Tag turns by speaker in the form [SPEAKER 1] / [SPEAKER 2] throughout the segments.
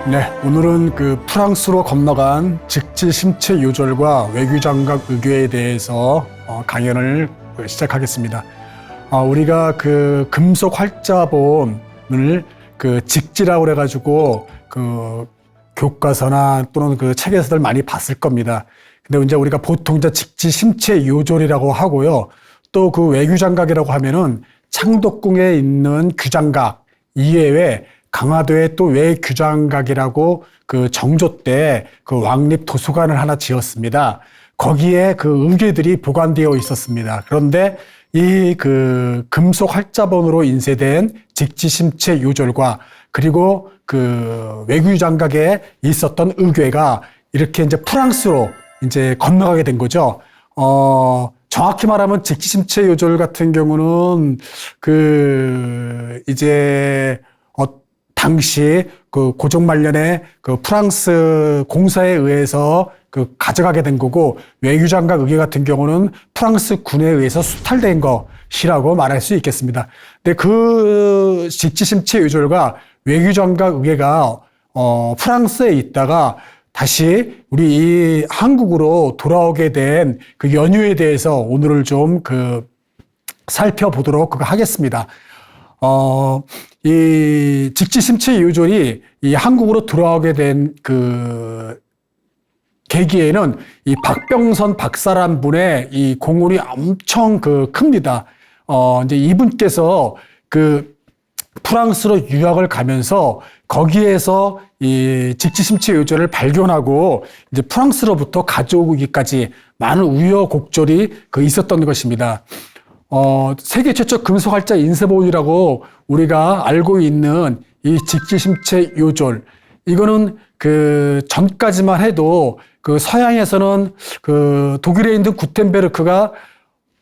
[SPEAKER 1] 네, 오늘은 그 프랑스로 건너간 직지심체 요절과 외교장각 의궤에 대해서 강연을 시작하겠습니다. 우리가 그 금속 활자본을 그 직지라고 그래가지고 그 교과서나 또는 그 책에서들 많이 봤을 겁니다. 근데 이제 우리가 보통 이제 직지심체 요절이라고 하고요. 또 그 외교장각이라고 하면은 창덕궁에 있는 규장각 이외에 강화도에 또 외규장각이라고 그 정조 때 그 왕립 도서관을 하나 지었습니다. 거기에 그 의궤들이 보관되어 있었습니다. 그런데 이 그 금속 활자본으로 인쇄된 직지심체 요절과 그리고 그 외규장각에 있었던 의궤가 이렇게 이제 프랑스로 이제 건너가게 된 거죠. 정확히 말하면 직지심체 요절 같은 경우는 그 이제 당시 그 고종 말년에 그 프랑스 공사에 의해서 그 가져가게 된 거고, 외교장각 의궤 같은 경우는 프랑스 군에 의해서 수탈된 것이라고 말할 수 있겠습니다. 근데 그 직지심체 요절과 외교장각 의궤가 프랑스에 있다가 다시 우리 이 한국으로 돌아오게 된 그 연유에 대해서 오늘을 좀 그 살펴보도록 하겠습니다. 이 직지심체 요절이 이 한국으로 돌아오게 된 그 계기에는 이 박병선 박사란 분의 이 공헌이 엄청 그 큽니다. 이제 이분께서 그 프랑스로 유학을 가면서 거기에서 이 직지심체 요절을 발견하고 이제 프랑스로부터 가져오기까지 많은 우여곡절이 그 있었던 것입니다. 세계 최초 금속활자 인쇄본이라고 우리가 알고 있는 이 직지심체 요절, 이거는 그 전까지만 해도 그 서양에서는 그 독일에 있는 구텐베르크가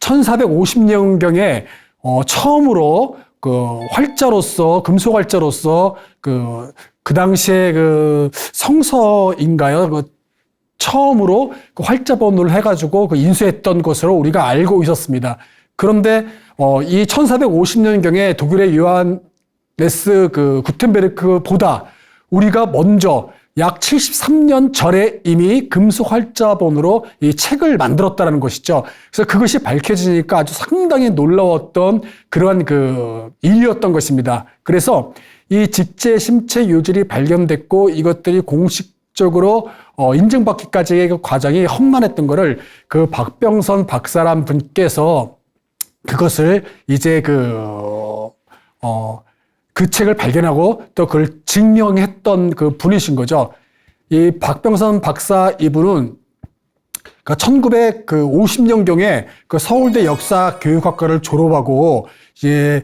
[SPEAKER 1] 1450년경에 처음으로 그 활자로서, 금속 활자로서 그 당시에 그 성서인가요? 그 처음으로 그 활자본을 해가지고 그 인쇄했던 것으로 우리가 알고 있었습니다. 그런데 이 1450년경에 독일의 요한네스 그 구텐베르크보다 우리가 먼저 약 73년 전에 이미 금속 활자본으로 이 책을 만들었다는 것이죠. 그래서 그것이 밝혀지니까 아주 상당히 놀라웠던 그러한 그 일이었던 것입니다. 그래서 이 직지심체 요절이 발견됐고 이것들이 공식적으로 인증받기까지의 그 과정이 험난했던 거를 그 박병선 박사란 분께서 그것을 이제 그 책을 발견하고 또 그걸 증명했던 그 분이신 거죠. 이 박병선 박사 이분은 1950년경에 그 서울대 역사교육학과를 졸업하고 이제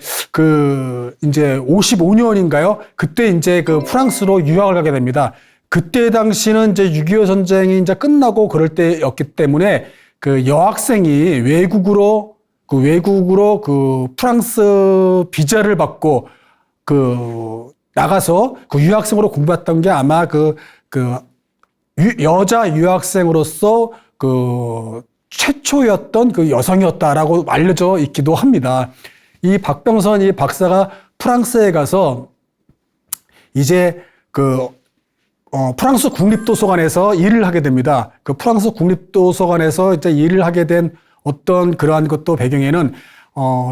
[SPEAKER 1] 55년인가요? 그때 이제 그 프랑스로 유학을 가게 됩니다. 그때 당시는 이제 6.25 전쟁이 이제 끝나고 그럴 때였기 때문에 그 여학생이 외국으로 그 프랑스 비자를 받고 나가서 그 유학생으로 공부했던 게 아마 여자 유학생으로서 그 최초였던 그 여성이었다라고 알려져 있기도 합니다. 이 박병선 이 박사가 프랑스에 가서 이제 프랑스 국립도서관에서 일을 하게 됩니다. 그 프랑스 국립도서관에서 이제 일을 하게 된 어떤 그러한 것도 배경에는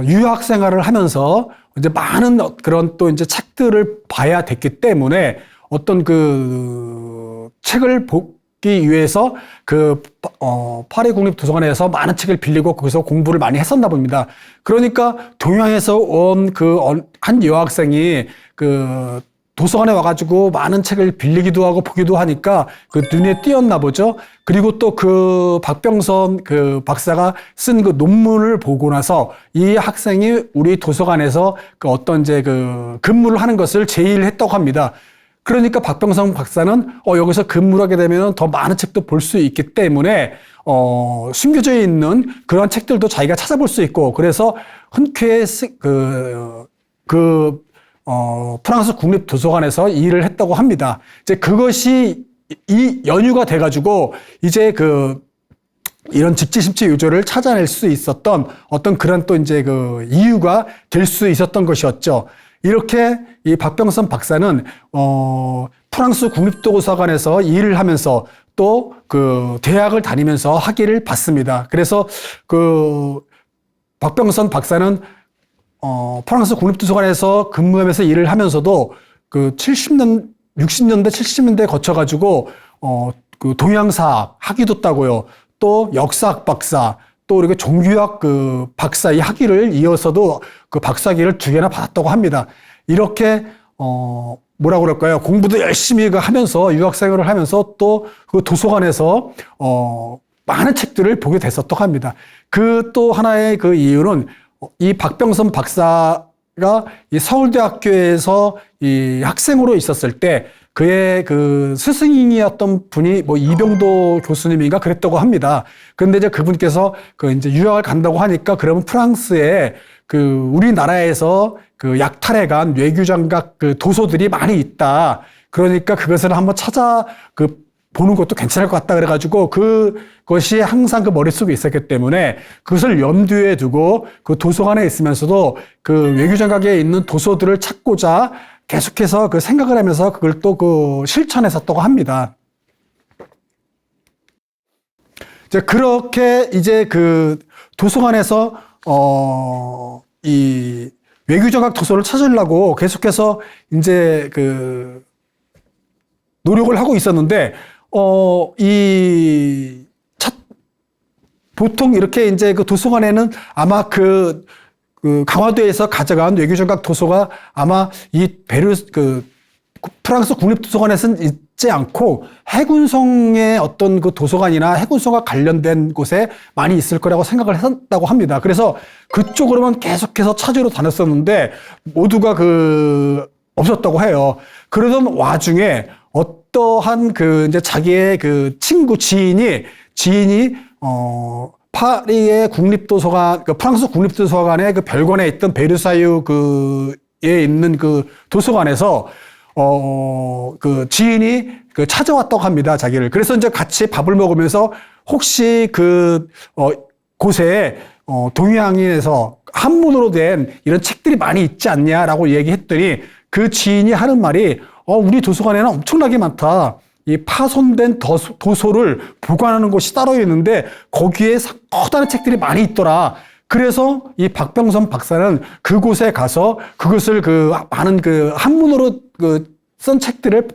[SPEAKER 1] 유학 생활을 하면서 이제 많은 그런 또 이제 책들을 봐야 됐기 때문에 어떤 그 책을 보기 위해서 파리 국립도서관에서 많은 책을 빌리고 거기서 공부를 많이 했었나 봅니다. 그러니까 동양에서 온 한 여학생이 도서관에 와가지고 많은 책을 빌리기도 하고 보기도 하니까 그 눈에 띄었나 보죠. 그리고 또 그 박병선 그 박사가 쓴 그 논문을 보고 나서 이 학생이 우리 도서관에서 그 어떤 이제 그 근무를 하는 것을 제의했다고 합니다. 그러니까 박병선 박사는 여기서 근무를 하게 되면 더 많은 책도 볼 수 있기 때문에 숨겨져 있는 그런 책들도 자기가 찾아볼 수 있고, 그래서 흔쾌히 프랑스 국립도서관에서 일을 했다고 합니다. 이제 그것이 이 연유가 돼가지고 이제 이런 직지심체 요절을 찾아낼 수 있었던 어떤 그런 또 이제 이유가 될 수 있었던 것이었죠. 이렇게 이 박병선 박사는 프랑스 국립도서관에서 일을 하면서 또 그 대학을 다니면서 학위를 받습니다. 그래서 그 박병선 박사는 프랑스 국립도서관에서 근무하면서 일을 하면서도 그 60년대, 70년대 거쳐가지고 그 동양사학 학위도 따고요. 또 역사학 박사, 또 그리고 종교학 그 박사 이 학위를 이어서도 그 박사학위를 2개나 받았다고 합니다. 이렇게 뭐라 그럴까요? 공부도 열심히 하면서 유학 생활을 하면서 또 그 도서관에서 많은 책들을 보게 됐었다고 합니다. 그 또 하나의 그 이유는 이 박병선 박사가 이 서울대학교에서 이 학생으로 있었을 때 그의 그 스승이었던 분이 뭐 이병도 교수님인가 그랬다고 합니다. 그런데 이제 그분께서 그 이제 유학을 간다고 하니까 그러면 프랑스에 그 우리나라에서 그 약탈해간 외교장각 그 도서들이 많이 있다. 그러니까 그것을 한번 찾아 그 보는 것도 괜찮을 것 같다 그래가지고 그것이 항상 그 머릿속에 있었기 때문에 그것을 염두에 두고 그 도서관에 있으면서도 그 외교장각에 있는 도서들을 찾고자 계속해서 그 생각을 하면서 그걸 또 그 실천했었다고 합니다. 이제 그렇게 이제 그 도서관에서 이 외교장각 도서를 찾으려고 계속해서 이제 그 노력을 하고 있었는데 보통 이렇게 이제 그 도서관에는 아마 그 강화도에서 가져간 외교장각 도서가 아마 이 프랑스 국립도서관에서는 있지 않고 해군성의 어떤 그 도서관이나 해군성과 관련된 곳에 많이 있을 거라고 생각을 했다고 합니다. 그래서 그쪽으로만 계속해서 찾으러 다녔었는데 모두가 없었다고 해요. 그러던 와중에 어떠한 이제 자기의 그 친구 지인이 파리의 국립도서관, 프랑스 국립도서관의 그 별관에 있던 베르사유에 있는 그 도서관에서 그 지인이 찾아왔다고 합니다, 자기를. 그래서 이제 같이 밥을 먹으면서 혹시 곳에 동양인에서 한문으로 된 이런 책들이 많이 있지 않냐라고 얘기했더니 그 지인이 하는 말이 우리 도서관에는 엄청나게 많다. 이 파손된 도서를 보관하는 곳이 따로 있는데 거기에 커다란 책들이 많이 있더라. 그래서 이 박병선 박사는 그곳에 가서 그것을 많은 한문으로 쓴 책들을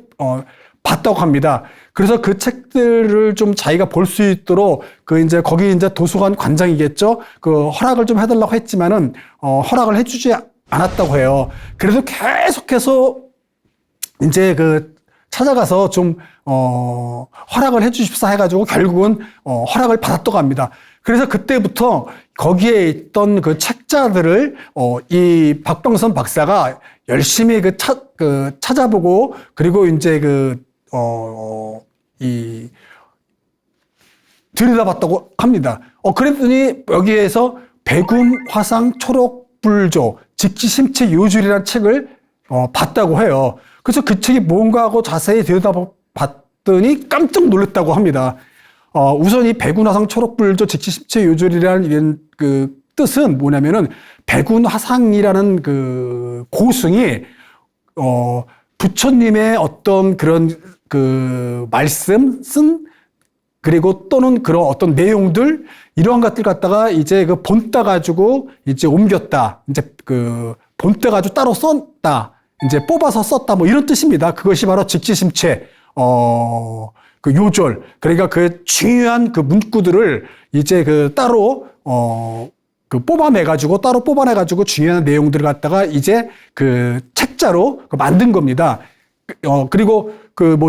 [SPEAKER 1] 봤다고 합니다. 그래서 그 책들을 좀 자기가 볼 수 있도록 이제 거기 이제 도서관 관장이겠죠. 허락을 좀 해달라고 했지만은 허락을 해주지 않았다고 해요. 그래서 계속해서 이제 찾아가서 좀 허락을 해주십사 해가지고 결국은 허락을 받았다고 합니다. 그래서 그때부터 거기에 있던 그 책자들을 이 박병선 박사가 열심히 찾아보고 그리고 이제 들여다봤다고 합니다. 그랬더니 여기에서 백운 화상 초록불조 직지심체 요술이라는 책을 봤다고 해요. 그래서 그 책이 뭔가 하고 자세히 들여다봤더니 깜짝 놀랐다고 합니다. 우선 이 백운화상 초록불조 직지심체 요절이라는 뜻은 뭐냐면은 백운화상이라는 고승이 부처님의 어떤 그런 말씀 그리고 또는 그런 어떤 내용들 이러한 것들 갖다가 이제 본따 가지고 이제 옮겼다. 이제 본따 가지고 따로 썼다. 이제 뽑아서 썼다. 뭐 이런 뜻입니다. 그것이 바로 직지심체 요절. 그러니까 중요한 문구들을 이제 따로 따로 뽑아내가지고 중요한 내용들을 갖다가 이제 책자로 만든 겁니다. 그리고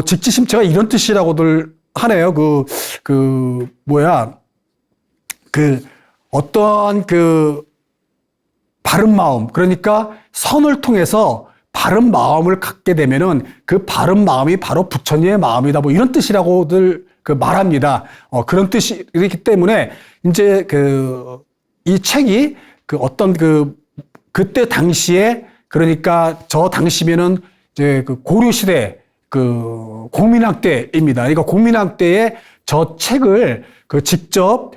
[SPEAKER 1] 직지심체가 이런 뜻이라고들 하네요. 어떠한 바른 마음, 그러니까 선을 통해서 바른 마음을 갖게 되면은 그 바른 마음이 바로 부처님의 마음이다. 뭐 이런 뜻이라고들 말합니다. 그런 뜻이기 때문에 이제 이 책이 그때 당시에 그러니까 저 당시면은 이제 고려 시대 공민왕 때입니다. 그러니까 공민왕 때에 저 책을 직접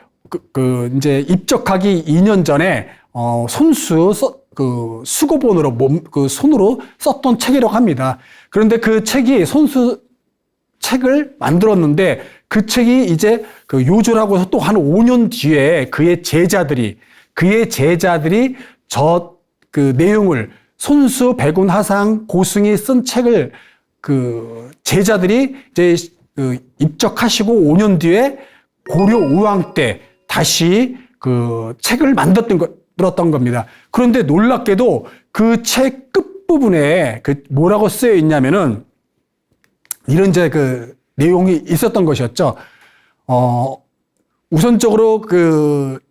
[SPEAKER 1] 이제 입적하기 2년 전에 손수 그 수고본으로 그 손으로 썼던 책이라고 합니다. 그런데 그 책이 손수 책을 만들었는데 그 책이 이제 그 요조라고 해서 또 한 5년 뒤에 그의 제자들이 저 그 내용을 손수, 백운, 하상, 고승이 쓴 책을 그 제자들이 이제 그 입적하시고 5년 뒤에 고려 우왕 때 다시 그 책을 만들었던 겁니다. 그런데 놀랍게도 그 책 끝부분에 그 뭐라고 쓰여 있냐면은 이런 이제 그 내용이 있었던 것이었죠. 우선적으로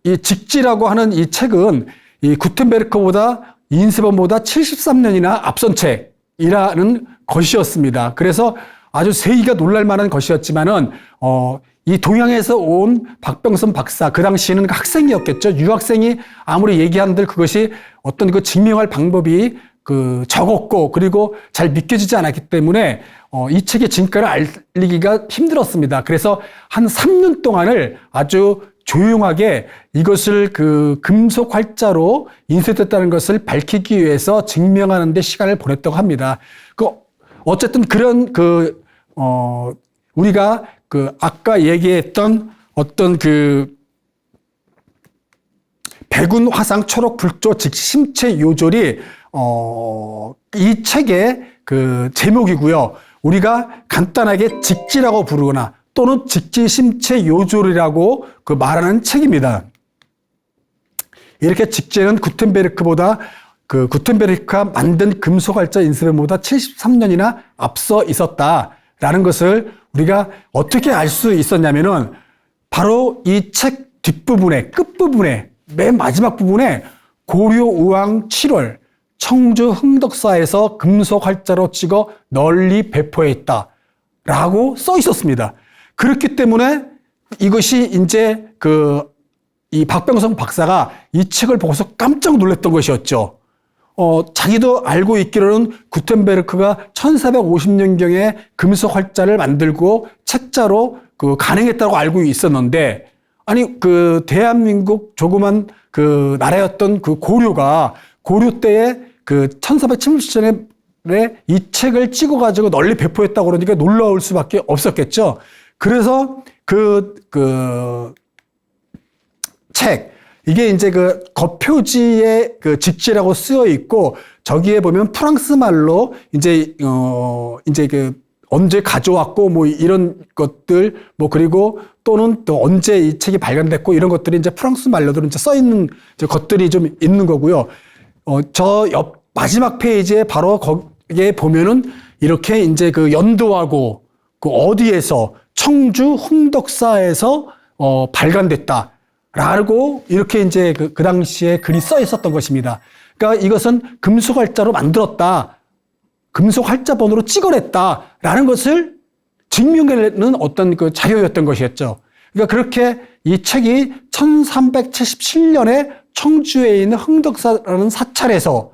[SPEAKER 1] 이 직지라고 하는 이 책은 이 구텐베르크보다 인세본보다 73년이나 앞선 책이라는 것이었습니다. 그래서 아주 세기가 놀랄 만한 것이었지만은, 이 동양에서 온 박병선 박사, 그 당시에는 학생이었겠죠. 유학생이 아무리 얘기한들 그것이 어떤 그 증명할 방법이 적었고, 그리고 잘 믿겨지지 않았기 때문에, 이 책의 진가를 알리기가 힘들었습니다. 그래서 한 3년 동안을 아주 조용하게 이것을 금속 활자로 인쇄됐다는 것을 밝히기 위해서 증명하는 데 시간을 보냈다고 합니다. 어쨌든 그런 우리가 아까 얘기했던 어떤 백운, 화상, 초록, 불조, 즉 심체 요절이 이 책의 제목이고요. 우리가 간단하게 직지라고 부르거나 또는 직지 심체 요절이라고 말하는 책입니다. 이렇게 직지는 구텐베르크가 만든 금속활자 인쇄본보다 73년이나 앞서 있었다라는 것을 우리가 어떻게 알 수 있었냐면은 바로 이 책 뒷부분에, 끝부분에, 맨 마지막 부분에 고려 우왕 7월 청주 흥덕사에서 금속 활자로 찍어 널리 배포했다 라고 써 있었습니다. 그렇기 때문에 이것이 이제 이 박병선 박사가 이 책을 보고서 깜짝 놀랐던 것이었죠. 자기도 알고 있기로는 구텐베르크가 1450년경에 금속 활자를 만들고 책자로 간행했다고 알고 있었는데, 아니 대한민국 조그만 나라였던 고려가 고려 때에 1477년에 이 책을 찍어가지고 널리 배포했다고 그러니까 놀라울 수밖에 없었겠죠. 그래서 책, 이게 이제 겉표지에 직지라고 쓰여 있고, 저기에 보면 프랑스 말로 언제 가져왔고, 뭐 이런 것들, 그리고 또는 또 언제 이 책이 발간됐고, 이런 것들이 이제 프랑스 말로도 이제 써 있는 것들이 좀 있는 거고요. 저 옆 마지막 페이지에 바로 거기에 보면은 이렇게 이제 연도하고 어디에서 청주 흥덕사에서 발간됐다라고 이렇게 이제 그 당시에 글이 써 있었던 것입니다. 그러니까 이것은 금속 활자로 만들었다, 금속 활자본으로 찍어냈다라는 것을 증명해내는 어떤 자료였던 것이었죠. 그러니까 그렇게 이 책이 1377년에 청주에 있는 흥덕사라는 사찰에서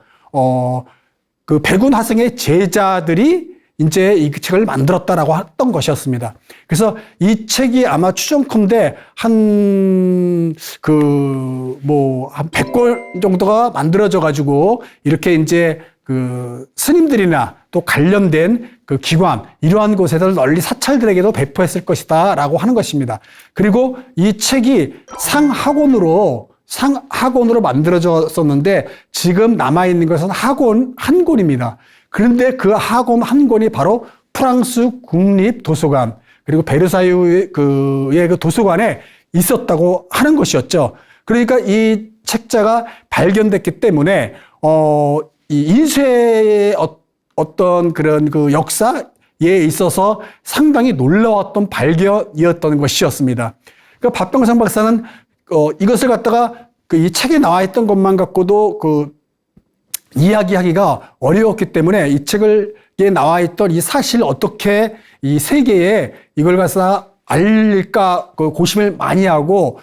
[SPEAKER 1] 백운 하승의 제자들이 이제 이 책을 만들었다라고 했던 것이었습니다. 그래서 이 책이 아마 추정컨대 한 100권 정도가 만들어져 가지고 이렇게 이제 스님들이나 또 관련된 기관, 이러한 곳에서 널리 사찰들에게도 배포했을 것이다 라고 하는 것입니다. 그리고 이 책이 상하권으로 만들어졌었는데 지금 남아있는 것은 하권 한 권입니다. 그런데 그 하권 한 권이 바로 프랑스 국립도서관, 그리고 베르사유의 도서관에 있었다고 하는 것이었죠. 그러니까 이 책자가 발견됐기 때문에 이 인쇄의 어떤 그런 역사에 있어서 상당히 놀라웠던 발견이었던 것이었습니다. 그러니까 박병선 박사는 이것을 갖다가 이 책에 나와 있던 것만 갖고도 이야기하기가 어려웠기 때문에 이 책에 나와 있던 이 사실 어떻게 이 세계에 이걸 갖다 알릴까 고심을 많이 하고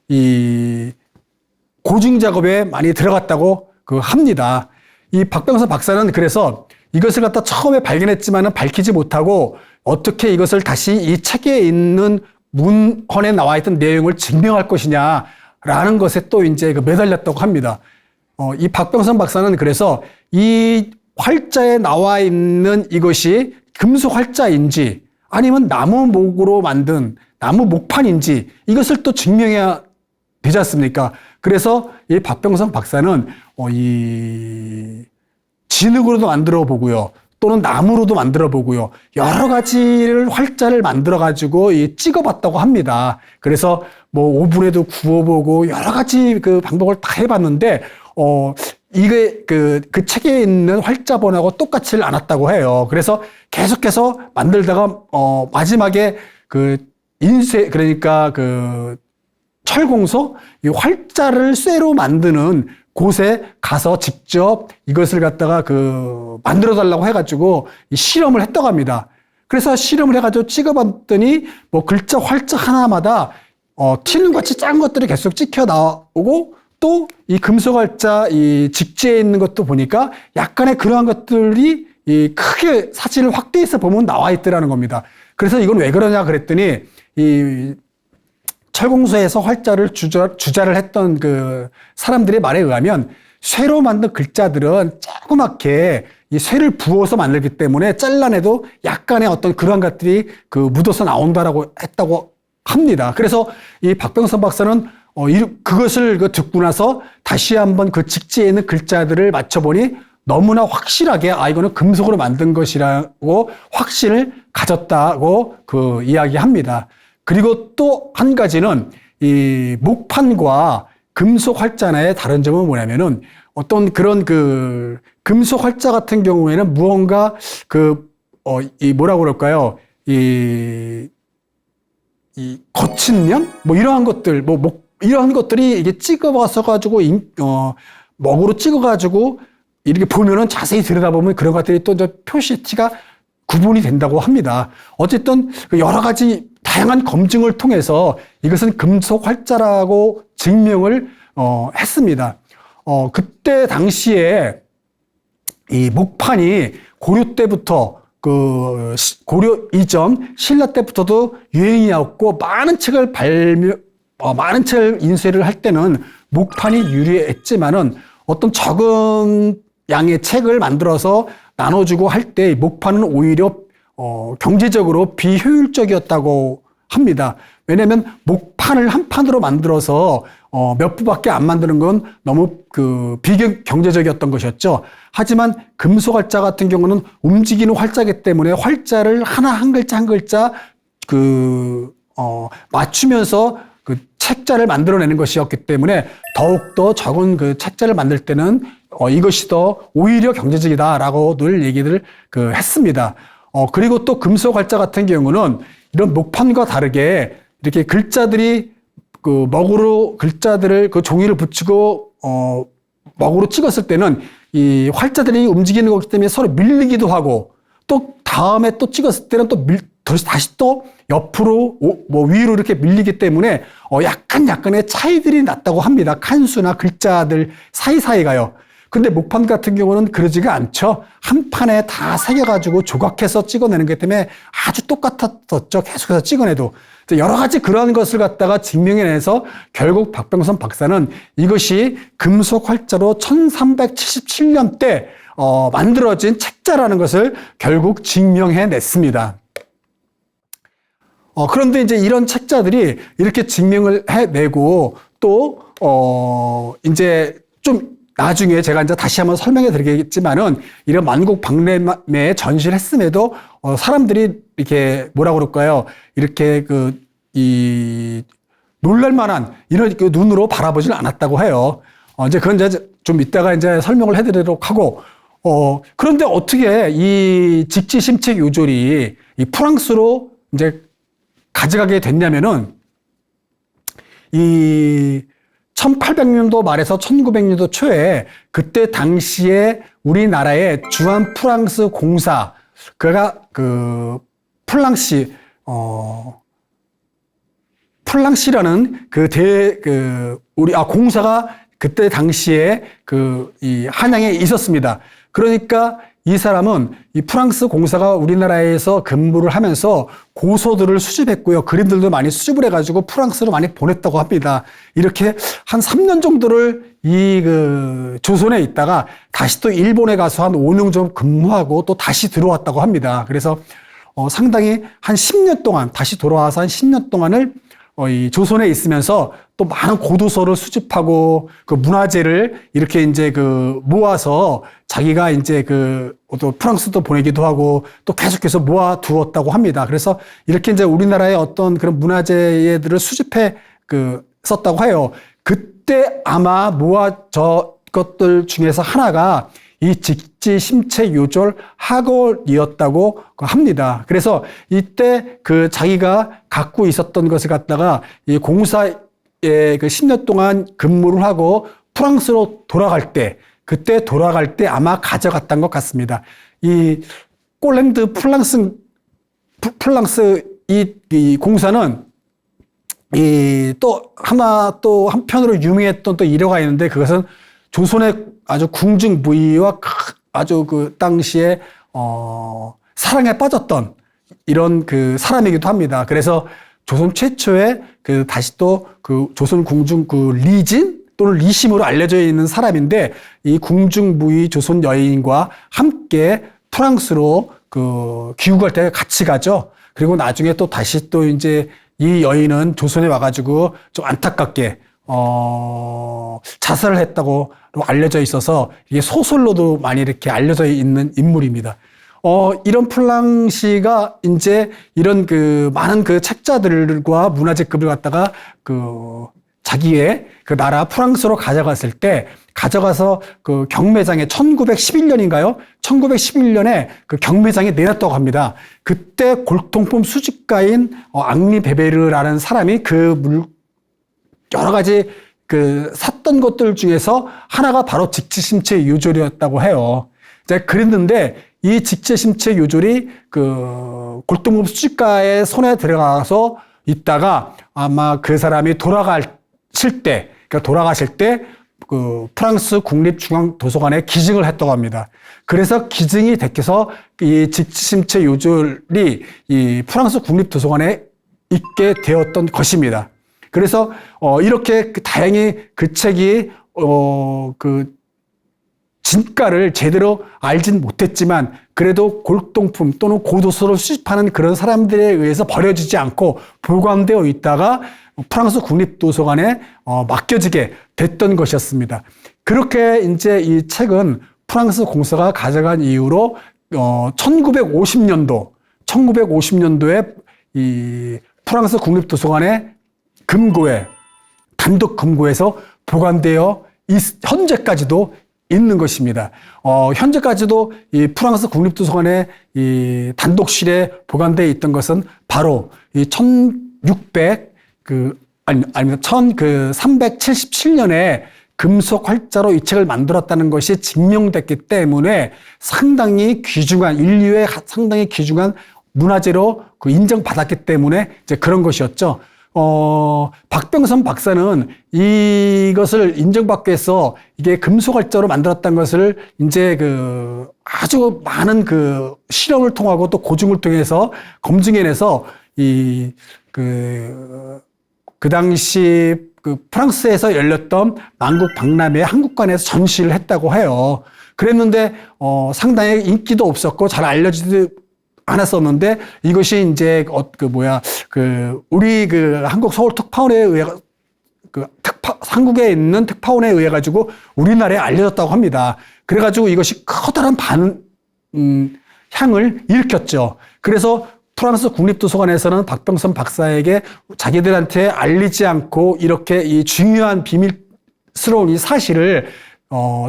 [SPEAKER 1] 이 고증 작업에 많이 들어갔다고 합니다. 이 박병선 박사는 그래서 이것을 갖다 처음에 발견했지만은 밝히지 못하고 어떻게 이것을 다시 이 책에 있는 문헌에 나와 있던 내용을 증명할 것이냐라는 것에 또 이제 매달렸다고 합니다. 이 박병선 박사는 그래서 이 활자에 나와 있는 이것이 금속 활자인지 아니면 나무 목으로 만든 나무 목판인지 이것을 또 증명해야 되지 않습니까? 그래서 이 박병선 박사는 이 진흙으로도 만들어 보고요. 또는 나무로도 만들어 보고요. 여러 가지를 활자를 만들어 가지고 찍어봤다고 합니다. 그래서 뭐 오븐에도 구워보고 여러 가지 그 방법을 다 해봤는데 이게 그 책에 있는 활자본하고 똑같지를 않았다고 해요. 그래서 계속해서 만들다가 마지막에 그 인쇄 그러니까 그 철공소 이 활자를 쇠로 만드는 곳에 가서 직접 이것을 갖다가 만들어 달라고 해가지고 실험을 했다고 합니다. 그래서 실험을 해가지고 찍어봤더니 뭐 글자 활자 하나마다 티눈같이 작은 것들이 계속 찍혀 나오고 또 이 금속 활자 이 직지에 있는 것도 보니까 약간의 그러한 것들이 이 크게 사진을 확대해서 보면 나와 있더라는 겁니다. 그래서 이건 왜 그러냐 그랬더니 이 철공소에서 활자를 주자를 했던 그 사람들의 말에 의하면 쇠로 만든 글자들은 조그맣게 이 쇠를 부어서 만들기 때문에 잘라내도 약간의 어떤 그러한 것들이 묻어서 나온다라고 했다고 합니다. 그래서 이 박병선 박사는 그것을 듣고 나서 다시 한번 그 직지에 있는 글자들을 맞춰보니 너무나 확실하게 이거는 금속으로 만든 것이라고 확신을 가졌다고 이야기합니다. 그리고 또 한 가지는 이 목판과 금속 활자의 다른 점은 뭐냐면은 어떤 그런 금속 활자 같은 경우에는 무언가 이 뭐라고 그럴까요? 이 거친 면? 뭐 이러한 것들, 이러한 것들이 이게 찍어봐서 가지고, 먹으로 찍어가지고 이렇게 보면은 자세히 들여다보면 그런 것들이 또 표시티가 구분이 된다고 합니다. 어쨌든 여러 가지 다양한 검증을 통해서 이것은 금속 활자라고 증명을 했습니다. 그때 당시에 이 목판이 고려 때부터 고려 이전 신라 때부터도 유행이었고 많은 책을 많은 책을 인쇄를 할 때는 목판이 유리했지만은 어떤 적은 양의 책을 만들어서 나눠주고 할 때 목판은 오히려 경제적으로 비효율적이었다고 합니다. 왜냐하면 목판을 한 판으로 만들어서 몇 부밖에 안 만드는 건 너무 비경제적이었던 것이었죠. 하지만 금속 활자 같은 경우는 움직이는 활자이기 때문에 활자를 한 글자 한 글자 맞추면서 책자를 만들어내는 것이었기 때문에 더욱더 적은 책자를 만들 때는 이것이 더 오히려 경제적이다라고 늘 얘기를 했습니다. 그리고 또 금속 활자 같은 경우는 이런 목판과 다르게 이렇게 글자들이 먹으로 글자들을 종이를 붙이고 먹으로 찍었을 때는 이 활자들이 움직이는 거기 때문에 서로 밀리기도 하고 또 다음에 또 찍었을 때는 또 다시 또 옆으로 위로 이렇게 밀리기 때문에 약간의 차이들이 났다고 합니다. 칸수나 글자들 사이사이가요. 근데 목판 같은 경우는 그러지가 않죠. 한 판에 다 새겨가지고 조각해서 찍어내는 것 때문에 아주 똑같았었죠. 계속해서 찍어내도. 여러 가지 그런 것을 갖다가 증명해내서 결국 박병선 박사는 이것이 금속 활자로 1377년대 만들어진 책자라는 것을 결국 증명해냈습니다. 그런데 이제 이런 책자들이 이렇게 증명을 해내고 또 이제 좀 나중에 제가 이제 다시 한번 설명해 드리겠지만은 이런 만국 박람회에 전시를 했음에도 사람들이 이렇게 뭐라 그럴까요? 이렇게 놀랄만한 이런 눈으로 바라보질 않았다고 해요. 이제 그건 이제 좀 이따가 이제 설명을 해드리도록 하고 그런데 어떻게 이 직지심책 요절이 이 프랑스로 이제 가져가게 됐냐면은 이 1800년도 말에서 1900년도 초에 그때 당시에 우리나라의 주한 프랑스 공사 그가 플랑시라는 공사가 그때 당시에 이 한양에 있었습니다. 그러니까 이 사람은 이 프랑스 공사가 우리나라에서 근무를 하면서 고소들을 수집했고요. 그림들도 많이 수집을 해가지고 프랑스로 많이 보냈다고 합니다. 이렇게 한 3년 정도를 조선에 있다가 다시 또 일본에 가서 한 5년 정도 근무하고 또 다시 들어왔다고 합니다. 그래서 상당히 한 10년 동안 다시 돌아와서 한 10년 동안을 이 조선에 있으면서 또 많은 고도서를 수집하고 그 문화재를 이렇게 이제 모아서 자기가 이제 또 프랑스도 보내기도 하고 또 계속해서 모아 두었다고 합니다. 그래서 이렇게 이제 우리나라의 어떤 그런 문화재들을 수집해 썼다고 해요. 그때 아마 모아져 것들 중에서 하나가 이 직지심체요절 학원이었다고 합니다. 그래서 이때 자기가 갖고 있었던 것을 갖다가 이 공사에 10년 동안 근무를 하고 프랑스로 그때 돌아갈 때 아마 가져갔던 것 같습니다. 이 꼴랭드 프랑스 이 공사는 또 한편으로 유명했던 또 일화가 있는데 그것은 조선의 아주 궁중 부위와 아주 당시에 사랑에 빠졌던 이런 사람이기도 합니다. 그래서 조선 최초의 다시 또 조선 궁중 리진 또는 리심으로 알려져 있는 사람인데 이 궁중 부위 조선 여인과 함께 프랑스로 귀국할 때 같이 가죠. 그리고 나중에 또 다시 또 이제 이 여인은 조선에 와가지고 좀 안타깝게 자살을 했다고 알려져 있어서 이게 소설로도 많이 이렇게 알려져 있는 인물입니다. 이런 플랑시가 이제 이런 많은 책자들과 문화재급을 갖다가 자기의 나라 프랑스로 가져가서 경매장에 1911년인가요? 1911년에 경매장에 내놨다고 합니다. 그때 골동품 수집가인 앙리 베베르라는 사람이 여러 가지 샀던 것들 중에서 하나가 바로 직지심체 요절이었다고 해요. 그랬는데 이 직지심체 요절이 골동품 수집가의 손에 들어가서 있다가 아마 그 사람이 돌아가실 때 프랑스 국립중앙도서관에 기증을 했다고 합니다. 그래서 기증이 됐어서 이 직지심체 요절이 이 프랑스 국립도서관에 있게 되었던 것입니다. 그래서 이렇게 다행히 그 책이 진가를 제대로 알진 못했지만 그래도 골동품 또는 고도서를 수집하는 그런 사람들에 의해서 버려지지 않고 보관되어 있다가 프랑스 국립도서관에 맡겨지게 됐던 것이었습니다. 그렇게 이제 이 책은 프랑스 공사가 가져간 이후로 1950년도에 이 프랑스 국립도서관의 단독 금고에서 보관되어 현재까지도 있는 것입니다. 현재까지도 이 프랑스 국립도서관의 이 단독실에 보관되어 있던 것은 바로 이 1377년에 금속 활자로 이 책을 만들었다는 것이 증명됐기 때문에 인류의 상당히 귀중한 문화재로 인정받았기 때문에 이제 그런 것이었죠. 박병선 박사는 이것을 인정받기 위해서 이게 금속활자로 만들었다는 것을 이제 아주 많은 실험을 통하고 또 고증을 통해서 검증해내서 그 당시 프랑스에서 열렸던 만국 박람회 한국관에서 전시를 했다고 해요. 그랬는데 상당히 인기도 없었고 잘 알려지지도 않았었는데 이것이 이제 우리 한국 서울 특파원에 의해 한국에 있는 특파원에 의해 가지고 우리나라에 알려졌다고 합니다. 그래가지고 이것이 커다란 향을 일으켰죠. 그래서 프랑스 국립도서관에서는 박병선 박사에게 자기들한테 알리지 않고 이렇게 이 중요한 비밀스러운 이 사실을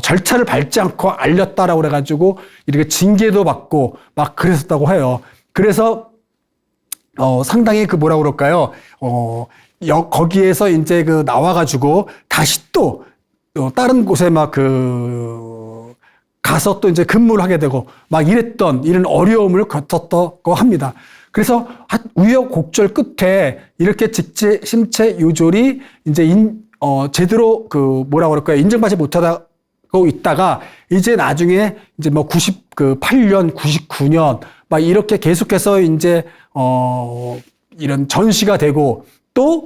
[SPEAKER 1] 절차를 밟지 않고 알렸다라고 그래가지고 이렇게 징계도 받고 막 그랬었다고 해요. 그래서 상당히 거기에서 이제 나와가지고 다시 또 다른 곳에 가서 또 이제 근무를 하게 되고 막 이런 어려움을 겪었다고 합니다. 그래서 우여곡절 끝에 이렇게 직지심체 요절이 이제 제대로 인정받지 못하다 하고 있다가 이제 나중에 이제 뭐 98년, 99년 막 이렇게 계속해서 이제 이런 전시가 되고 또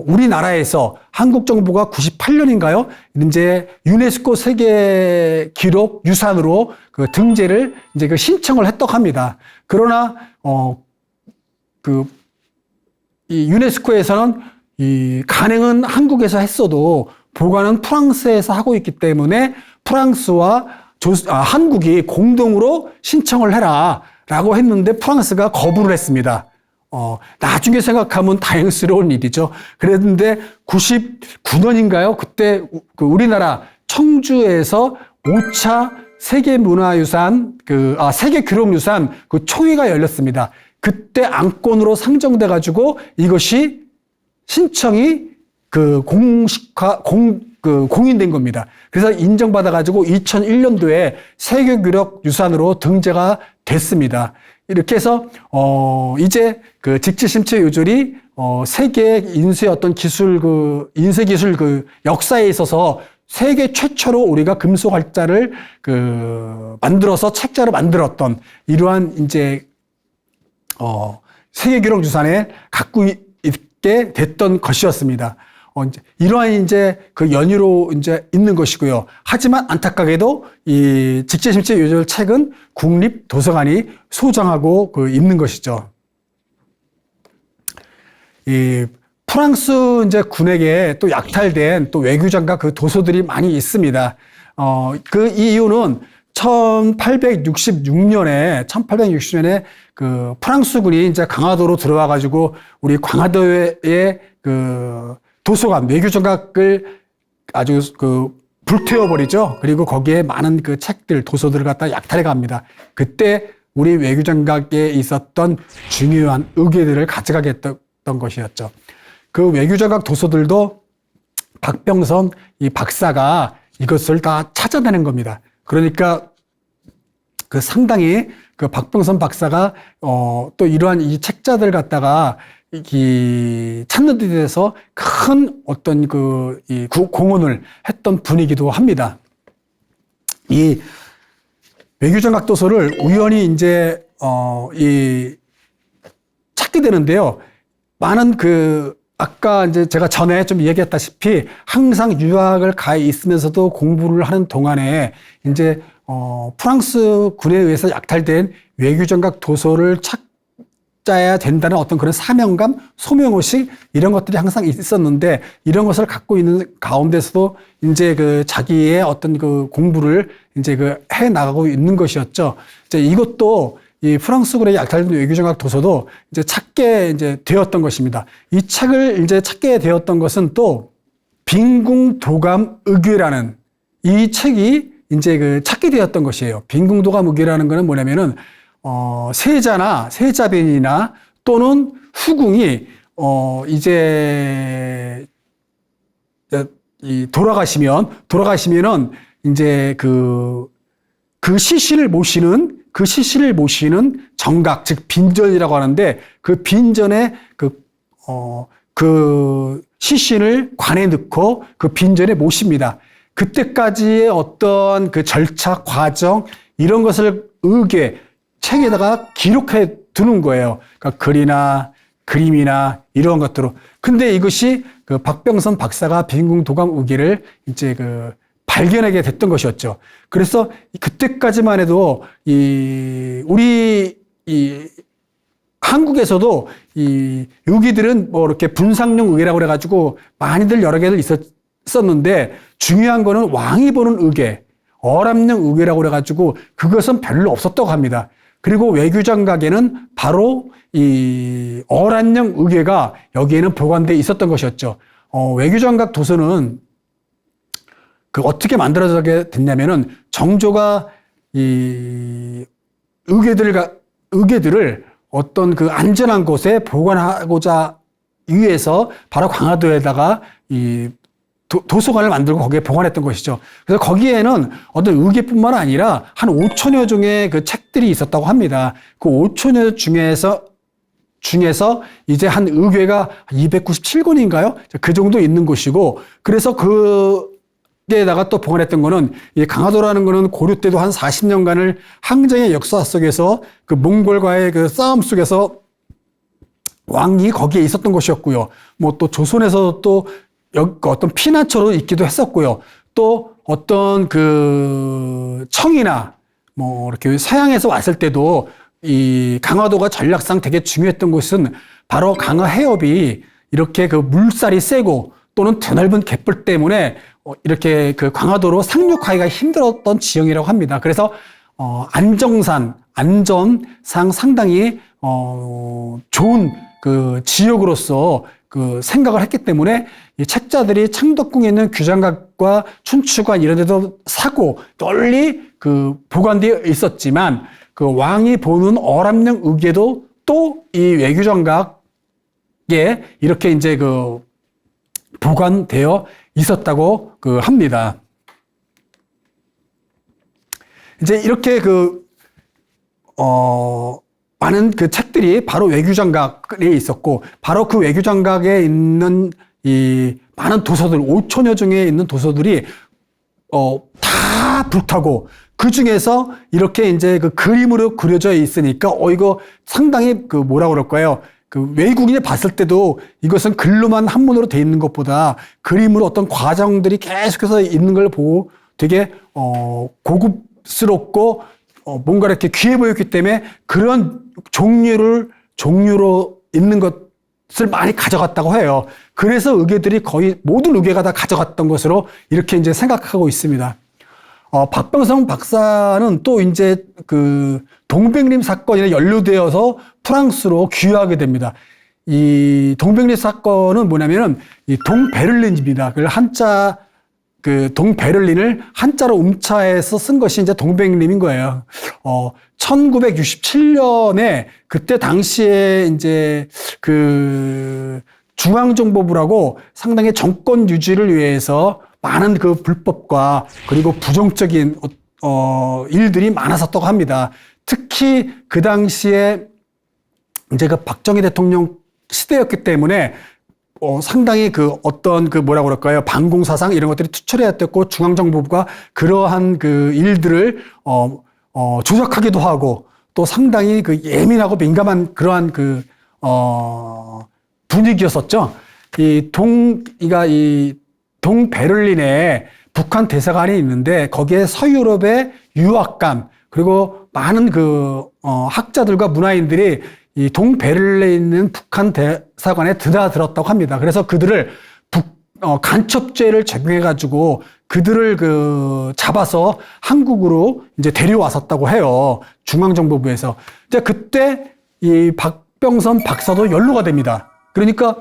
[SPEAKER 1] 우리나라에서 한국 정부가 98년인가요? 이제 유네스코 세계 기록 유산으로 그 등재를 이제 그 신청을 했다고 합니다. 그러나 이 유네스코에서는 이 간행은 한국에서 했어도 보관은 프랑스에서 하고 있기 때문에 프랑스와 한국이 공동으로 신청을 해라라고 했는데 프랑스가 거부를 했습니다. 나중에 생각하면 다행스러운 일이죠. 그랬는데 99년인가요? 그때 그 우리나라 청주에서 5차 세계문화유산, 세계기록유산 그 총회가 열렸습니다. 그때 안건으로 상정돼가지고 이것이 신청이 공인된 겁니다. 그래서 인정받아가지고 2001년도에 세계기록유산으로 등재가 됐습니다. 이렇게 해서 이제 그 직지심체 요절이 세계 인쇄 어떤 기술 인쇄 기술 역사에 있어서 세계 최초로 우리가 금속 활자를 만들어서 책자를 만들었던 이러한 이제 세계 기록 유산에 갖고 있게 됐던 것이었습니다. 이러한 이제 그 연유로 이제 있는 것이고요. 하지만 안타깝게도 이 직제심체 요절 책은 국립도서관이 소장하고 있는 것이죠. 이 프랑스 이제 군에게 또 약탈된 또 외교장과 그 도서들이 많이 있습니다. 그 이유는 1860년에 그 프랑스군이 이제 강화도로 들어와 가지고 우리 강화도의 그 도서관, 외교장각을 아주 불태워 버리죠. 그리고 거기에 많은 그 책들, 도서들을 갖다 약탈해 갑니다. 그때 우리 외교장각에 있었던 중요한 의궤들을 가져가겠던 것이었죠. 그 외교장각 도서들도 박병선 이 박사가 이것을 다 찾아내는 겁니다. 그러니까 그 상당히 그 박병선 박사가 또 이러한 이 책자들 갖다가 찾는 데 대해서 큰 어떤 공헌을 했던 분이기도 합니다. 이 외교장각 도서를 우연히 이제 찾게 되는데요. 많은 아까 이제 제가 전에 좀 얘기했다시피 항상 유학을 가 있으면서도 공부를 하는 동안에 이제 프랑스 군에 의해서 약탈된 외교장각 도서를 찾아야 된다는 어떤 그런 사명감, 소명의식 이런 것들이 항상 있었는데 이런 것을 갖고 있는 가운데서도 이제 자기의 어떤 공부를 이제 해 나가고 있는 것이었죠. 이제 이것도 이 프랑스군의 약탈된 외교장각 도서도 이제 찾게 이제 되었던 것입니다. 이 책을 이제 찾게 되었던 것은 또 빈궁도감의궤라는 이 책이 이제 찾게 되었던 것이에요. 빈궁도감의궤라는 거는 뭐냐면은 세자나 세자빈이나 또는 후궁이 이제 돌아가시면은 이제 그 시신을 모시는 정각, 즉 빈전이라고 하는데 그 빈전에 그 시신을 관에 넣고 그 빈전에 모십니다. 그때까지의 어떤 그 절차, 과정 이런 것을 의궤 책에다가 기록해 두는 거예요. 그러니까 글이나 그림이나 이런 것들로. 근데 이것이 그 박병선 박사가 빈궁도감의궤를 이제 발견하게 됐던 것이었죠. 그래서 그때까지만 해도 우리 한국에서도 이 의궤들은 뭐 이렇게 분상용 의궤라고 그래가지고 많이들 여러 개들 있었는데 중요한 거는 왕이 보는 의궤, 어람용 의궤라고 그래가지고 그것은 별로 없었다고 합니다. 그리고 외교장각에는 바로 이 어란용 의궤가 여기에는 보관되어 있었던 것이었죠. 외교장각 도서는 어떻게 만들어지게 됐냐면은 정조가 이 의궤들을 어떤 안전한 곳에 보관하고자 위해서 바로 강화도에다가 이 도서관을 만들고 거기에 보관했던 것이죠. 그래서 거기에는 어떤 의궤뿐만 아니라 한 5천여 종의 그 책들이 있었다고 합니다. 그 5천여 중에서 이제 한 의궤가 297권인가요? 그 정도 있는 곳이고, 그래서 에다가 또 보관했던 거는 이 강화도라는 거는 고려 때도 한 40년간을 항쟁의 역사 속에서 그 몽골과의 그 싸움 속에서 왕이 거기에 있었던 곳이었고요. 뭐 또 조선에서 또 어떤 피난처로 있기도 했었고요. 또 어떤 그 청이나 뭐 이렇게 서양에서 왔을 때도 이 강화도가 전략상 되게 중요했던 곳은 바로 강화 해협이 이렇게 그 물살이 세고 또는 드넓은 갯벌 때문에 이렇게 그 강화도로 상륙하기가 힘들었던 지형이라고 합니다. 그래서 안전상 상당히 좋은 그 지역으로서 그 생각을 했기 때문에 이 책자들이 창덕궁에 있는 규장각과 춘추관 이런 데도 사고 널리 그 보관되어 있었지만 그 왕이 보는 어람령 의궤도 또 이 외규장각에 이렇게 이제 그 보관되어 있었다고 그 합니다. 이제 이렇게 많은 그 책들이 바로 외규장각에 있었고, 바로 그 외규장각에 있는 이 많은 도서들, 5천여 종에 있는 도서들이, 다 불타고, 그 중에서 이렇게 이제 그 그림으로 그려져 있으니까, 이거 상당히 그 뭐라 그럴까요? 그 외국인이 봤을 때도 이것은 글로만 한문으로 돼 있는 것보다 그림으로 어떤 과정들이 계속해서 있는 걸 보고 되게, 고급스럽고, 뭔가 이렇게 귀해 보였기 때문에 그런 종류로 있는 것을 많이 가져갔다고 해요. 그래서 의궤들이 거의 모든 의궤가 다 가져갔던 것으로 이렇게 이제 생각하고 있습니다. 박병성 박사는 또 이제 그 동백림 사건에 연루되어서 프랑스로 귀화하게 됩니다. 이 동백림 사건은 뭐냐면은 이 동베를린입니다. 그 한자 그 동베를린을 한자로 음차해서 쓴 것이 이제 동백림인 거예요. 1967년에 그때 당시에 이제 그 중앙정보부라고 상당히 정권 유지를 위해서 많은 그 불법과 그리고 부정적인 일들이 많았었다고 합니다. 특히 그 당시에 이제 그 박정희 대통령 시대였기 때문에 상당히 그 어떤 그 뭐라 그럴까요? 반공사상 이런 것들이 투철해야 됐고 중앙정보부가 그러한 그 일들을 조작하기도 하고 또 상당히 그 예민하고 민감한 그러한 그 분위기였었죠. 이 동베를린에 북한 대사관이 있는데 거기에 서유럽의 유학감 그리고 많은 그 학자들과 문화인들이 이 동베를린에 있는 북한 대사관에 드나들었다고 합니다. 그래서 그들을 간첩죄를 적용해가지고 그들을 그 잡아서 한국으로 이제 데려왔었다고 해요. 중앙정보부에서. 이제 그때 이 박병선 박사도 연루가 됩니다. 그러니까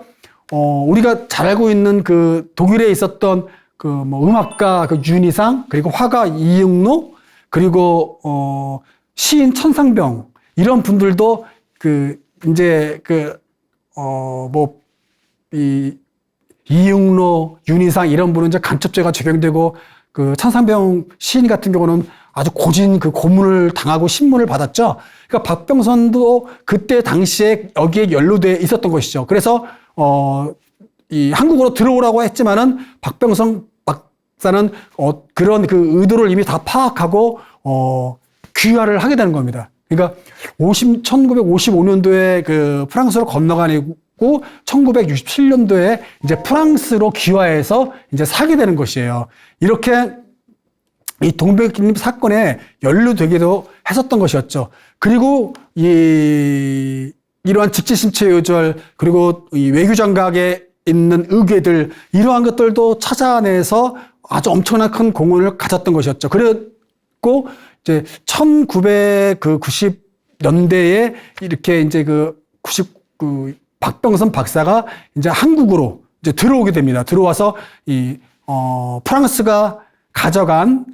[SPEAKER 1] 우리가 잘 알고 있는 그 독일에 있었던 그 뭐 음악가 그 윤희상 그리고 화가 이응로 그리고 시인 천상병 이런 분들도 그 이제 그 이응로 윤희상 이런 분은 이제 간첩죄가 적용되고 그 천상병 시인 같은 경우는 아주 고진 그 고문을 당하고 신문을 받았죠. 그러니까 박병선도 그때 당시에 여기에 연루돼 있었던 것이죠. 그래서 이 한국으로 들어오라고 했지만은 박병선 박사는 그런 그 의도를 이미 다 파악하고 귀화를 하게 되는 겁니다. 그러니까 1955년도에 그 프랑스로 건너가고 1967년도에 이제 프랑스로 귀화해서 이제 살게 되는 것이에요. 이렇게 이 동백림 사건에 연루되기도 했었던 것이었죠. 그리고 이러한 직지심체요절 그리고 이 외교장각에 있는 의궤들 이러한 것들도 찾아내서 아주 엄청난 큰 공헌을 가졌던 것이었죠. 그리고 이제 1990년대에 이렇게 이제 박병선 박사가 이제 한국으로 이제 들어오게 됩니다. 들어와서 프랑스가 가져간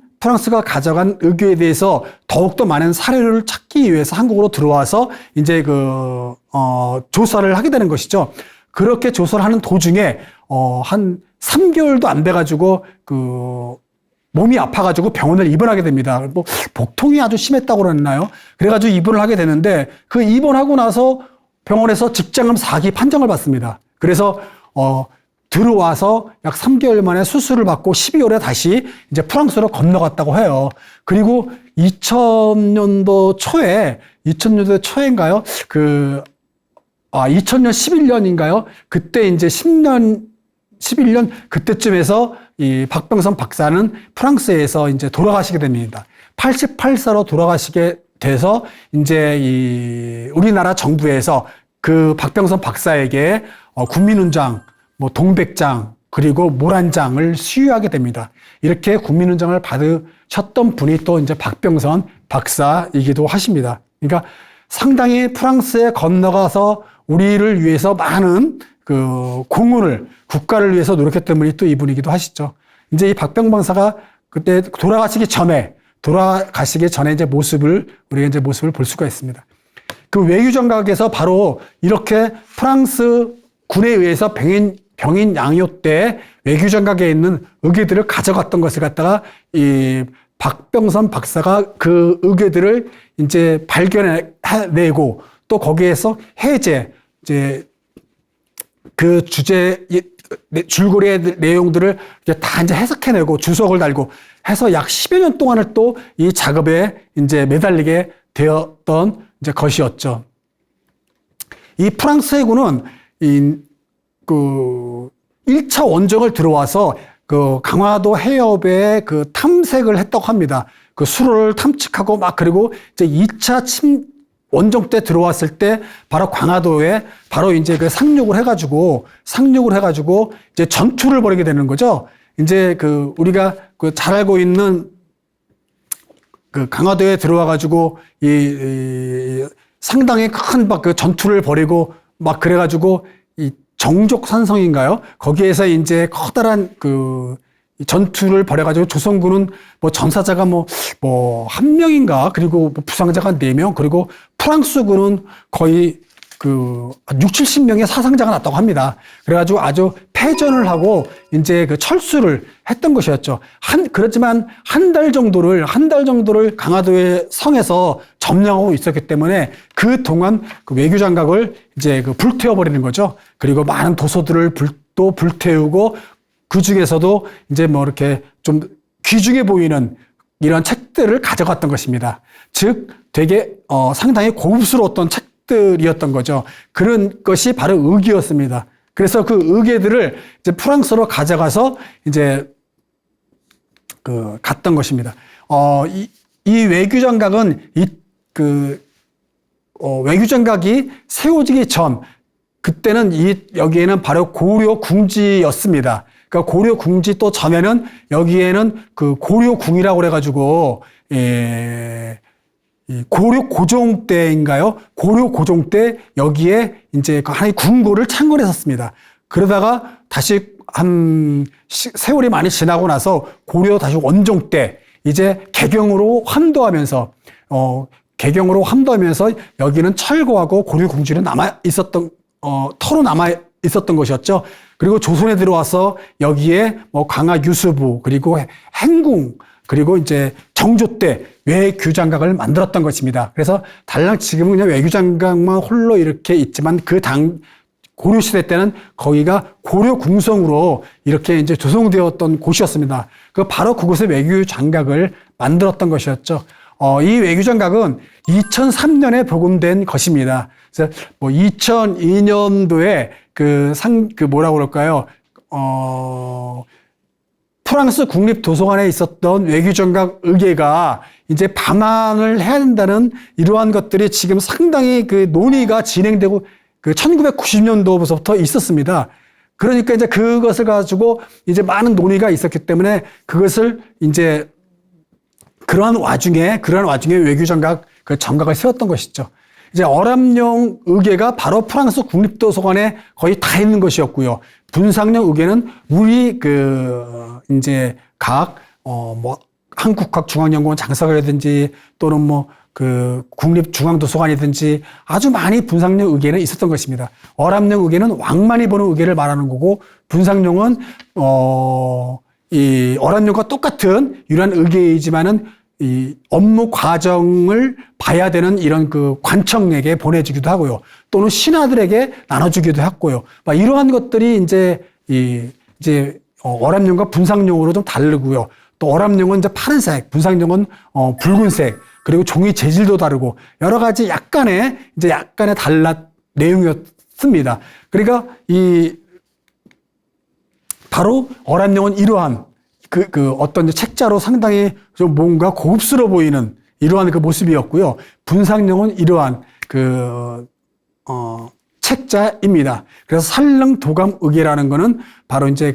[SPEAKER 1] 의궤에 대해서 더욱더 많은 사료를 찾기 위해서 한국으로 들어와서 이제 조사를 하게 되는 것이죠. 그렇게 조사를 하는 도중에 한 3개월도 안 돼가지고 몸이 아파가지고 병원을 입원하게 됩니다. 뭐 복통이 아주 심했다고 그랬나요? 그래가지고 입원을 하게 되는데 그 입원하고 나서 병원에서 직장암 4기 판정을 받습니다. 그래서 들어와서 약 3개월 만에 수술을 받고 12월에 다시 이제 프랑스로 건너갔다고 해요. 그리고 2000년도 초에인가요? 2000년 11년인가요? 그때 이제 11년 그때쯤에서 이 박병선 박사는 프랑스에서 이제 돌아가시게 됩니다. 88세로 돌아가시게 돼서 이제 이 우리나라 정부에서 그 박병선 박사에게 국민훈장, 뭐 동백장, 그리고 모란장을 수여하게 됩니다. 이렇게 국민훈장을 받으셨던 분이 또 이제 박병선 박사이기도 하십니다. 그러니까 상당히 프랑스에 건너가서 우리를 위해서 많은 그 공헌을 국가를 위해서 노력했던 분이 또 이분이기도 하시죠. 이제 이 박병선 박사가 그때 돌아가시기 전에 이제 우리가 이제 모습을 볼 수가 있습니다. 그 외교장각에서 바로 이렇게 프랑스 군에 의해서 병인 양요 때 외교장각에 있는 의궤들을 가져갔던 것을 갖다가 이 박병선 박사가 그 의궤들을 이제 발견해내고 또 거기에서 이제 그 줄거리의 내용들을 다 이제 해석해내고 주석을 달고 해서 약 10여 년 동안을 또 이 작업에 이제 매달리게 되었던 이제 것이었죠. 이 프랑스 해군은 그 1차 원정을 들어와서 그 강화도 해협에 그 탐색을 했다고 합니다. 그 수로를 탐측하고 그리고 이제 2차 원정 때 들어왔을 때 바로 강화도에 바로 이제 그 상륙을 해가지고 이제 전투를 벌이게 되는 거죠. 이제 그 우리가 그 잘 알고 있는 그 강화도에 들어와가지고 상당히 큰 그 전투를 벌이고 그래가지고 이 정족산성인가요? 거기에서 이제 커다란 그 전투를 벌여가지고 조선군은 뭐 전사자가 뭐 1명인가 그리고 부상자가 4명 그리고 프랑스군은 거의 그 60~70명의 사상자가 났다고 합니다. 그래가지고 아주 패전을 하고 이제 그 철수를 했던 것이었죠. 그렇지만 한 달 정도를 강화도의 성에서 점령하고 있었기 때문에 그 동안 그 외교장각을 이제 그 불태워버리는 거죠. 그리고 많은 도서들을 또 불태우고 그 중에서도 이제 뭐 이렇게 좀 귀중해 보이는 이런 책들을 가져갔던 것입니다. 즉 되게 상당히 고급스러웠던 책들이었던 거죠. 그런 것이 바로 의궤였습니다. 그래서 그 의궤들을 이제 프랑스로 가져가서 이제 그 갔던 것입니다. 이 외교장각은 외교장각이 세워지기 전 그때는 여기에는 바로 고려궁지였습니다. 그러니까 고려궁지 또 전에는 여기에는 그 고려궁이라고 그래가지고 고려고종 때인가요? 고려고종 때 여기에 이제 하나의 궁궐을 창건했었습니다. 그러다가 다시 세월이 많이 지나고 나서 고려 다시 원종 때 이제 개경으로 환도하면서 여기는 철거하고 고려궁지는 터로 남아 있었던 것이었죠. 그리고 조선에 들어와서 여기에 뭐 강화유수부 그리고 행궁 그리고 이제 정조 때 외교장각을 만들었던 것입니다. 그래서 달랑 지금은 그냥 외교장각만 홀로 이렇게 있지만 그 고려시대 때는 거기가 고려궁성으로 이렇게 이제 조성되었던 곳이었습니다. 바로 그곳에 외교장각을 만들었던 것이었죠. 이 외교장각은 2003년에 복원된 것입니다. 그래서 뭐 2002년도에 프랑스 국립도서관에 있었던 외교장각 의궤가 이제 반환을 해야 된다는 이러한 것들이 지금 상당히 그 논의가 진행되고 1990년도부터 있었습니다. 그러니까 이제 그것을 가지고 이제 많은 논의가 있었기 때문에 그것을 이제 그러한 와중에 외교장각 정각을 세웠던 것이죠. 이제 어람용 의궤가 바로 프랑스 국립도서관에 거의 다 있는 것이었고요. 분상용 의궤는 우리 이제 한국학중앙연구원 장사관이라든지 또는 국립중앙도서관이든지 아주 많이 분상용 의궤는 있었던 것입니다. 어람용 의궤는 왕만이 보는 의궤를 말하는 거고 분상용은 이 어람용과 똑같은 유일한 의궤이지만은 이 업무 과정을 봐야 되는 이런 관청에게 보내주기도 하고요. 또는 신하들에게 나눠주기도 했고요. 이러한 것들이 이제 이제 어람용과 분상용으로 좀 다르고요. 또 어람용은 이제 파란색, 분상용은 붉은색, 그리고 종이 재질도 다르고 여러 가지 약간의 내용이었습니다. 그러니까 바로 어람용은 이러한 어떤 책자로 상당히 좀 뭔가 고급스러워 보이는 이러한 그 모습이었고요. 분상용은 이러한 책자입니다. 그래서 살릉도감의계라는 거는 바로 이제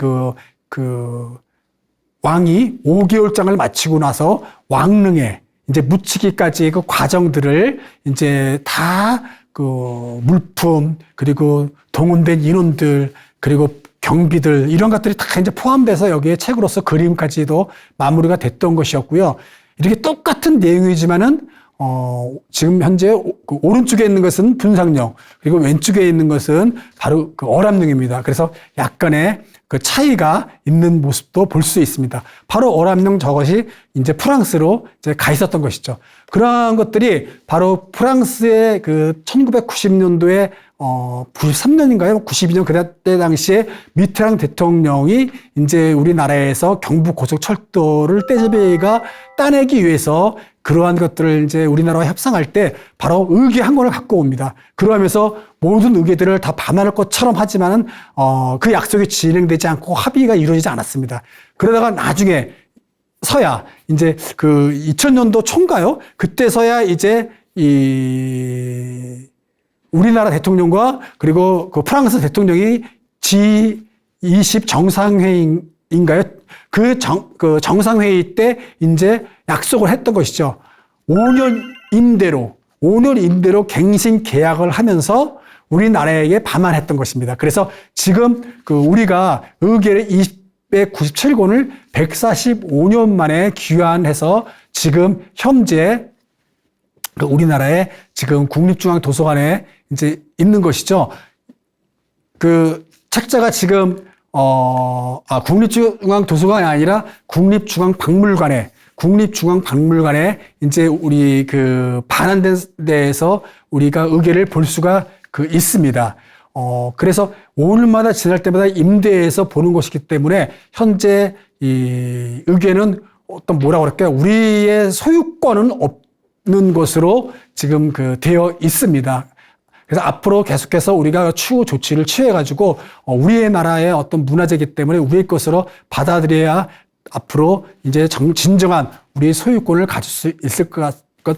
[SPEAKER 1] 왕이 5개월장을 마치고 나서 왕릉에 이제 묻히기까지의 그 과정들을 이제 다 물품, 그리고 동원된 인원들, 그리고 경비들, 이런 것들이 다 이제 포함돼서 여기에 책으로서 그림까지도 마무리가 됐던 것이었고요. 이렇게 똑같은 내용이지만은, 지금 현재 오른쪽에 있는 것은 분상용, 그리고 왼쪽에 있는 것은 바로 어람용입니다. 그래서 약간의 그 차이가 있는 모습도 볼 수 있습니다. 바로 어람용 저것이 이제 프랑스로 이제 가 있었던 것이죠. 그러한 것들이 바로 프랑스의 1990년도에 93년인가요? 92년 그때 당시에 미테랑 대통령이 이제 우리나라에서 경부 고속철도를 떼제베이가 따내기 위해서 그러한 것들을 이제 우리나라와 협상할 때 바로 의계 한 권을 갖고 옵니다. 그러면서 모든 의계들을 다 반환할 것처럼 하지만은 그 약속이 진행되지 않고 합의가 이루어지지 않았습니다. 그러다가 나중에 서야 이제 2000년도 초인가요? 그때서야 이제 우리나라 대통령과 그리고 프랑스 대통령이 G20 정상회의인가요? 그 정상회의 때 이제 약속을 했던 것이죠. 5년 임대로 갱신 계약을 하면서 우리나라에게 반환했던 것입니다. 그래서 지금 우리가 의계를 297권을 145년 만에 귀환해서 지금 현재 우리나라의 지금 국립중앙도서관에 이제 있는 것이죠. 책자가 지금 국립중앙도서관이 아니라 국립중앙박물관에 이제 우리 반환된 데에서 우리가 의계를 볼 수가 있습니다. 그래서 5년마다 지날 때마다 임대해서 보는 것이기 때문에 현재 이 의계는 뭐라고 그럴까요? 우리의 소유권은 없는 것으로 지금 되어 있습니다. 그래서 앞으로 계속해서 우리가 추후 조치를 취해가지고 우리의 나라의 어떤 문화재이기 때문에 우리의 것으로 받아들여야 앞으로 이제 진정한 우리의 소유권을 가질 수 있을 것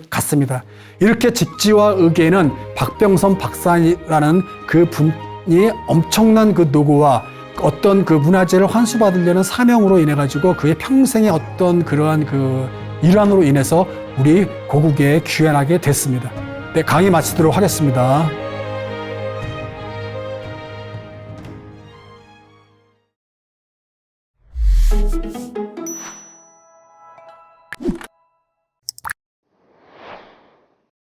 [SPEAKER 1] 같습니다. 이렇게 직지와 의계는 박병선 박사라는 그분이 엄청난 노고와 어떤 문화재를 환수받으려는 사명으로 인해 가지고 그의 평생의 어떤 그러한 일환으로 인해서 우리 고국에 귀환하게 됐습니다. 네, 강의 마치도록 하겠습니다.